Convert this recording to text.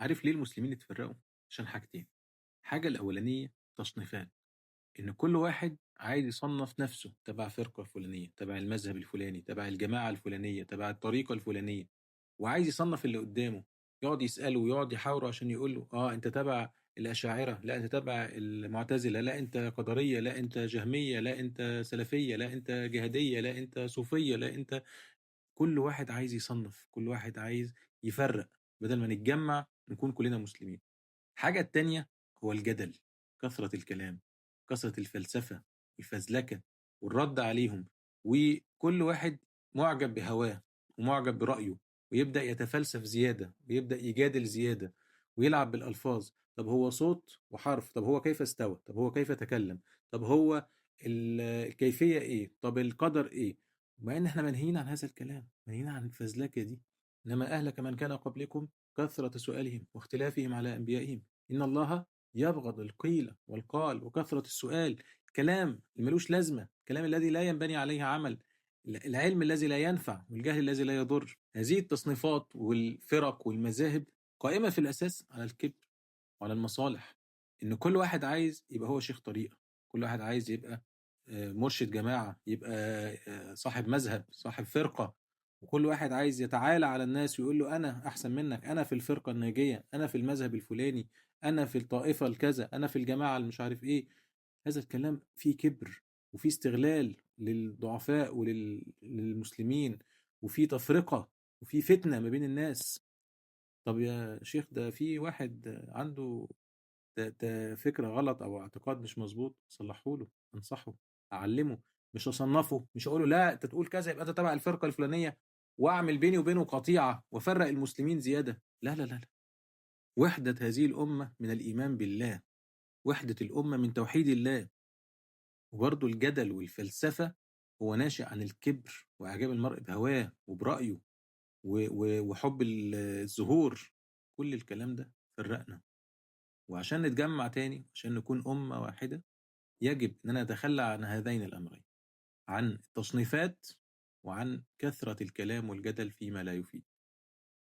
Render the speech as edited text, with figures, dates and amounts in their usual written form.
عارف ليه المسلمين اتفرقوا؟ عشان حاجتين. الحاجة الأولانية تصنيفات، إن كل واحد عايز يصنف نفسه تبع فرقة فلانية، تبع المذهب الفلاني، تبع الجماعة الفلانية، تبع الطريقة الفلانية، وعايز يصنف اللي قدامه، يقعد يسأله ويقعد يحاوره عشان يقول له أنت تبع الأشاعرة، لا أنت تبع المعتزلة، لا أنت قدرية، لا أنت جهمية، لا أنت سلفية، لا أنت جهادية، لا أنت صوفية، لا أنت. كل واحد عايز يصنف، كل واحد عايز يفرق، بدل ما نتجمع نكون كلنا مسلمين. الحاجة التانية هو الجدل، كثرة الكلام، كثرة الفلسفة، الفزلكة، والرد عليهم، وكل واحد معجب بهواه ومعجب برأيه، ويبدأ يتفلسف زيادة ويبدأ يجادل زيادة ويلعب بالألفاظ. طب هو صوت وحرف، طب هو كيف استوى، طب هو كيف تكلم، طب هو الكيفية ايه، طب القدر ايه. مع ان احنا منهيين عن هذا الكلام، منهيين عن الفزلكة دي. انما اهلك من كان قبلكم كثرة سؤالهم واختلافهم على أنبيائهم، إن الله يبغض القيل والقال وكثرة السؤال، الكلام اللي ملوش لازمة، الكلام الذي لا ينبني عليه عمل، العلم الذي لا ينفع والجهل الذي لا يضر. هذه التصنيفات والفرق والمذاهب قائمة في الأساس على الكبر وعلى المصالح، إن كل واحد عايز يبقى هو شيخ طريقة، كل واحد عايز يبقى مرشد جماعة، يبقى صاحب مذهب، صاحب فرقة، وكل واحد عايز يتعالى على الناس ويقول له أنا أحسن منك، أنا في الفرقة الناجية، أنا في المذهب الفلاني، أنا في الطائفة الكذا، أنا في الجماعة المش عارف إيه. هذا الكلام فيه كبر، وفيه استغلال للضعفاء وللمسلمين، وفيه تفرقة، وفيه فتنة ما بين الناس. طب يا شيخ، ده في واحد عنده ده فكرة غلط أو اعتقاد مش مظبوط، صلحه له، أنصحه، أعلمه، مش أصنفه، مش أقول له لا أنت تقول كذا يبقى أنت تبع الفرقة الفلانية، وأعمل بيني وبينه قطيعة وأفرق المسلمين زيادة. لا لا لا لا. وحدة هذه الأمة من الإيمان بالله، وحدة الأمة من توحيد الله. وبرضه الجدل والفلسفة هو ناشئ عن الكبر وإعجاب المرء بهواه وبرأيه وحب الظهور. كل الكلام ده فرقنا. وعشان نتجمع تاني، عشان نكون أمة واحدة، يجب أننا نتخلى عن هذين الأمرين، عن التصنيفات وعن كثرة الكلام والجدل فيما لا يفيد.